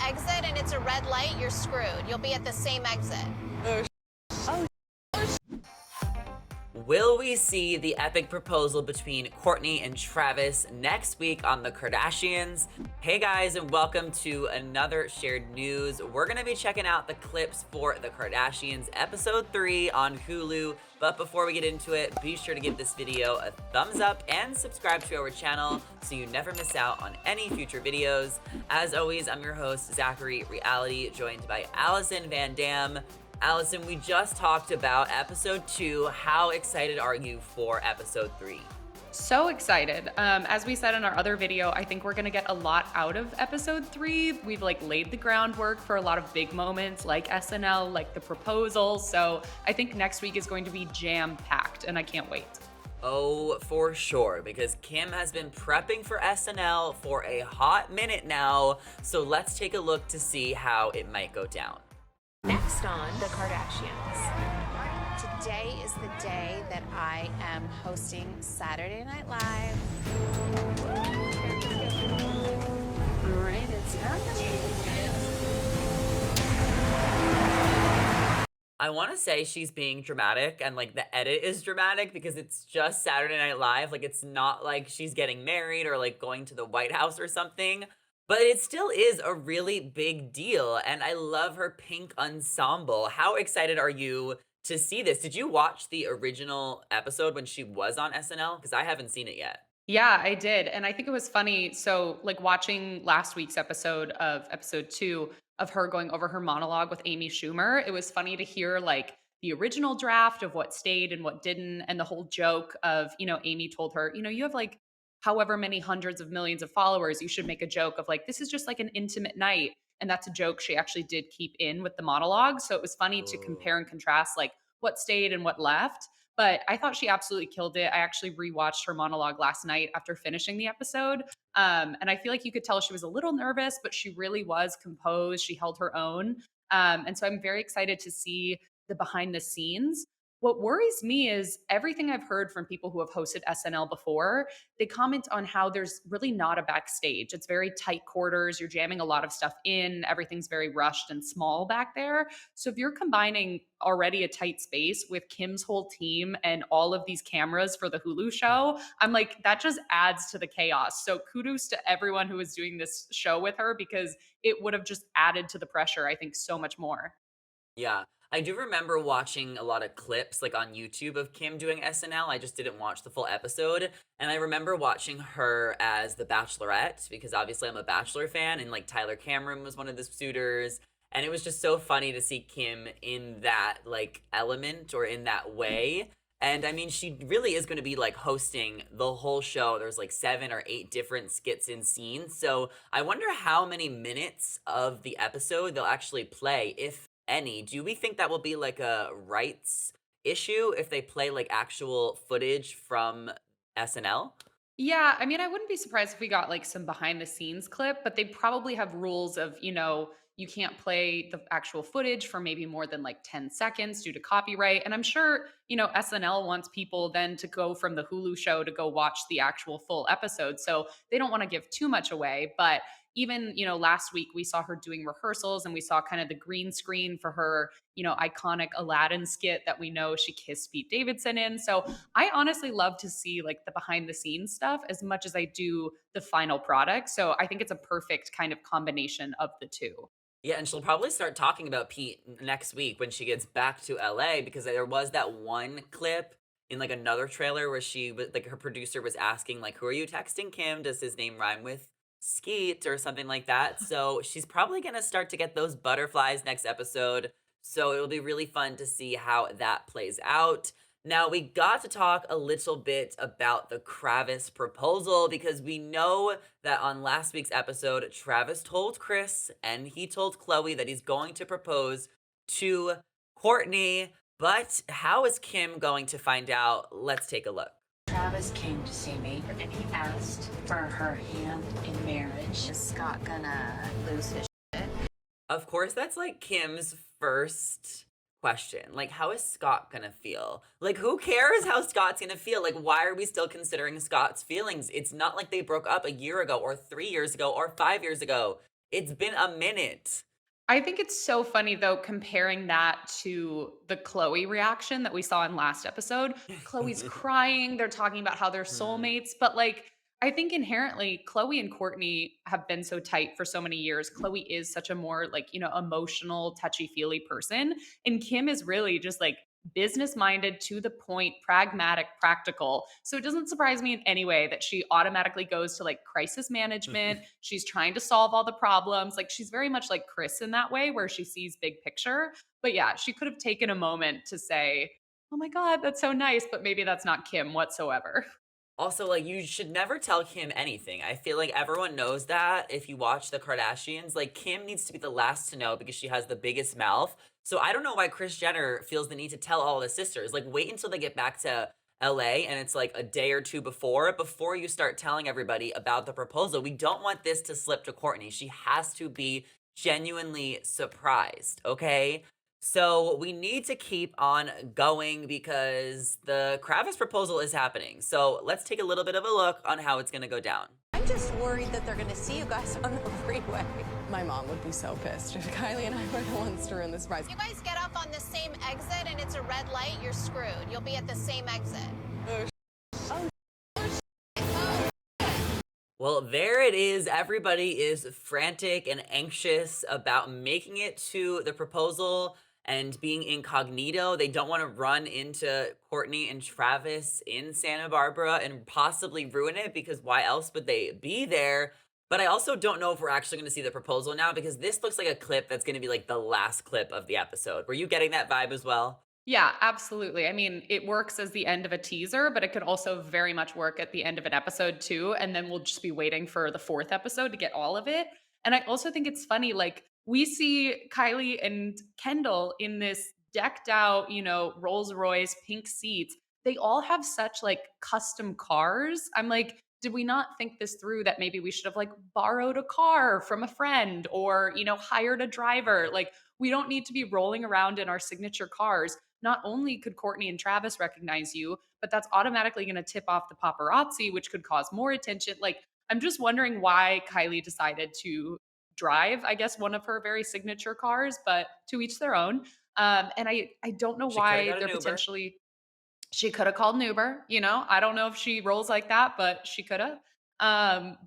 exit and it's a red light, you're screwed. You'll be at the same exit. Will we see the epic proposal between Kourtney and Travis next week on the Kardashians? Hey guys, and welcome to another shared news. We're gonna be checking out the clips for the Kardashians episode 3 on Hulu. But before we get into it, be sure to give this video a thumbs up and subscribe to our channel so you never miss out on any future videos. As always, I'm your host, Zachary Reality, joined by Allison Van Dam. Allison, we just talked about episode 2. How excited are you for episode 3? So excited. As we said in our other video, I think we're gonna get a lot out of episode 3. We've laid the groundwork for a lot of big moments like SNL, like the proposal. So I think next week is going to be jam-packed and I can't wait. Oh, for sure, because Kim has been prepping for SNL for a hot minute now. So let's take a look to see how it might go down. Next on The Kardashians. Today is the day that I am hosting Saturday Night Live. All right, it's happening. I want to say she's being dramatic and the edit is dramatic because it's just Saturday Night Live. It's not like she's getting married or going to the White House or something. But it still is a really big deal, and I love her pink ensemble. How excited are you to see this? Did you watch the original episode when she was on SNL? Because I haven't seen it yet. Yeah, I did. And I think it was funny. So, watching last week's episode of episode 2 of her going over her monologue with Amy Schumer, it was funny to hear the original draft of what stayed and what didn't, and the whole joke of, Amy told her, you have however many hundreds of millions of followers, you should make a joke of this is just an intimate night. And that's a joke she actually did keep in with the monologue. So it was funny to compare and contrast what stayed and what left. But I thought she absolutely killed it. I actually rewatched her monologue last night after finishing the episode. And I feel you could tell she was a little nervous, but she really was composed. She held her own. And so I'm very excited to see the behind the scenes. What worries me is everything I've heard from people who have hosted SNL before, they comment on how there's really not a backstage. It's very tight quarters. You're jamming a lot of stuff in. Everything's very rushed and small back there. So if you're combining already a tight space with Kim's whole team and all of these cameras for the Hulu show, I'm that just adds to the chaos. So kudos to everyone who is doing this show with her because it would have just added to the pressure, I think, so much more. Yeah. I do remember watching a lot of clips on YouTube of Kim doing SNL. I just didn't watch the full episode. And I remember watching her as the Bachelorette because obviously I'm a Bachelor fan and Tyler Cameron was one of the suitors. And it was just so funny to see Kim in that element or in that way. And I mean, she really is going to be hosting the whole show. There's 7 or 8 different skits and scenes. So I wonder how many minutes of the episode they'll actually play, if any. Do we think that will be a rights issue if they play actual footage from SNL? Yeah, I mean, I wouldn't be surprised if we got some behind the scenes clip, but they probably have rules of, you can't play the actual footage for maybe more than 10 seconds due to copyright. And I'm sure, SNL wants people then to go from the Hulu show to go watch the actual full episode. So they don't want to give too much away. But even, last week we saw her doing rehearsals and we saw kind of the green screen for her, iconic Aladdin skit that we know she kissed Pete Davidson in. So I honestly love to see the behind the scenes stuff as much as I do the final product. So I think it's a perfect kind of combination of the two. Yeah, and she'll probably start talking about Pete next week when she gets back to LA because there was that one clip in another trailer where she was her producer was asking who are you texting Kim? Does his name rhyme with Skeet or something like that? So she's probably going to start to get those butterflies next episode. So it'll be really fun to see how that plays out. Now, we got to talk a little bit about the Kravis proposal because we know that on last week's episode, Travis told Kris and he told Khloe that he's going to propose to Kourtney. But how is Kim going to find out? Let's take a look. Travis came to see me and he asked for her hand in marriage. Is Scott gonna lose his shit? Of course, that's Kim's first question. How is Scott gonna feel? Who cares how Scott's gonna feel? Why are we still considering Scott's feelings? It's not like they broke up a year ago or 3 years ago or 5 years ago. It's been a minute. I think it's so funny though, comparing that to the Chloe reaction that we saw in last episode. Chloe's crying, they're talking about how they're Hmm. soulmates, but like I think inherently Chloe and Kourtney have been so tight for so many years. Chloe is such a more like, emotional, touchy-feely person. And Kim is really just like business minded, to the point, pragmatic, practical. So it doesn't surprise me in any way that she automatically goes to like crisis management. She's trying to solve all the problems. Like she's very much like Kris in that way, where she sees big picture. But yeah, she could have taken a moment to say, oh my God, that's so nice. But maybe that's not Kim whatsoever. Also, like, you should never tell Kim anything. I feel like everyone knows that if you watch the Kardashians. Like, Kim needs to be the last to know because she has the biggest mouth. So I don't know why Kris Jenner feels the need to tell all the sisters. Like, wait until they get back to LA and it's like a day or two before you start telling everybody about the proposal. We don't want this to slip to Kourtney. She has to be genuinely surprised, okay? So we need to keep on going because the Kravis proposal is happening. So let's take a little bit of a look on how it's going to go down. I'm just worried that they're going to see you guys on the freeway. My mom would be so pissed if Kylie and I were the ones to ruin the surprise. If you guys get off on the same exit and it's a red light, you're screwed. You'll be at the same exit. Well, there it is. Everybody is frantic and anxious about making it to the proposal and being incognito. They don't want to run into Kourtney and Travis in Santa Barbara and possibly ruin it because why else would they be there? But I also don't know if we're actually going to see the proposal now because this looks like a clip that's going to be like the last clip of the episode. Were you getting that vibe as well? Yeah, absolutely. I mean, it works as the end of a teaser, but it could also very much work at the end of an episode too. And then we'll just be waiting for the fourth episode to get all of it. And I also think it's funny, like, we see Kylie and Kendall in this decked out, Rolls Royce pink seats. They all have such like custom cars. I'm like, did we not think this through that maybe we should have like borrowed a car from a friend or, hired a driver? Like, we don't need to be rolling around in our signature cars. Not only could Kourtney and Travis recognize you, but that's automatically going to tip off the paparazzi, which could cause more attention. Like, I'm just wondering why Kylie decided to drive, I guess, one of her very signature cars, but to each their own. And I don't know She could have why got they're an Uber. potentially, she could have called an Uber, I don't know if she rolls like that, but she could have.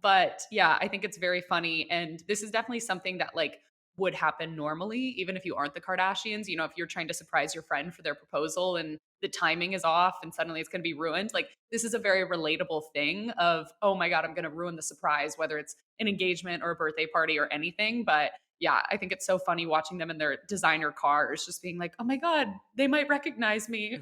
But yeah, I think it's very funny. And this is definitely something that like would happen normally, even if you aren't the Kardashians. If you're trying to surprise your friend for their proposal and the timing is off and suddenly it's going to be ruined. Like, this is a very relatable thing of, oh my God, I'm going to ruin the surprise, whether it's an engagement or a birthday party or anything. But yeah, I think it's so funny watching them in their designer cars, just being like, oh my God, they might recognize me.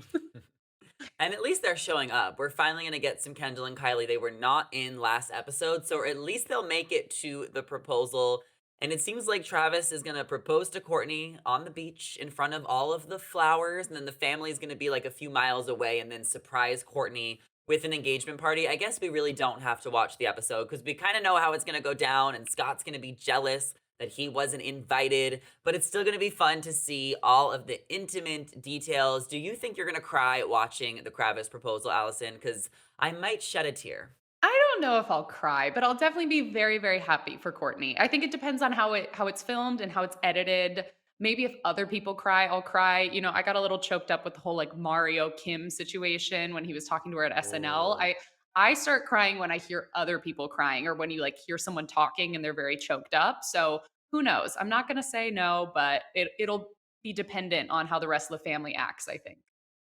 And at least they're showing up. We're finally going to get some Kendall and Kylie. They were not in last episode, so at least they'll make it to the proposal. And it seems like Travis is going to propose to Kourtney on the beach in front of all of the flowers. And then the family is going to be like a few miles away and then surprise Kourtney with an engagement party. I guess we really don't have to watch the episode because we kind of know how it's going to go down. And Scott's going to be jealous that he wasn't invited, but it's still going to be fun to see all of the intimate details. Do you think you're going to cry watching the Kravis proposal, Allison? Because I might shed a tear. I don't know if I'll cry, but I'll definitely be very, very happy for Kourtney. I think it depends on how it's filmed and how it's edited. Maybe if other people cry, I'll cry. I got a little choked up with the whole like Mario Kim situation when he was talking to her at SNL. Oh. I start crying when I hear other people crying or when you like hear someone talking and they're very choked up. So who knows? I'm not gonna say no, but it'll be dependent on how the rest of the family acts, I think.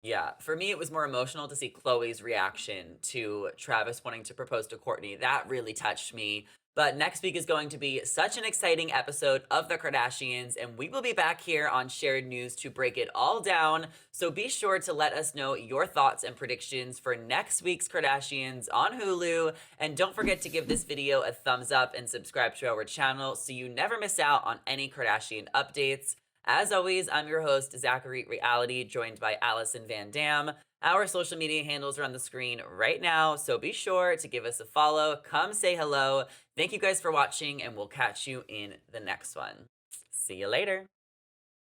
Yeah, for me, it was more emotional to see Chloe's reaction to Travis wanting to propose to Kourtney. That really touched me. But next week is going to be such an exciting episode of The Kardashians, and we will be back here on Shared News to break it all down. So be sure to let us know your thoughts and predictions for next week's Kardashians on Hulu. And don't forget to give this video a thumbs up and subscribe to our channel so you never miss out on any Kardashian updates. As always, I'm your host, Zachary Reality, joined by Allison Van Dam. Our social media handles are on the screen right now, so be sure to give us a follow. Come say hello. Thank you guys for watching, and we'll catch you in the next one. See you later.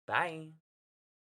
Bye.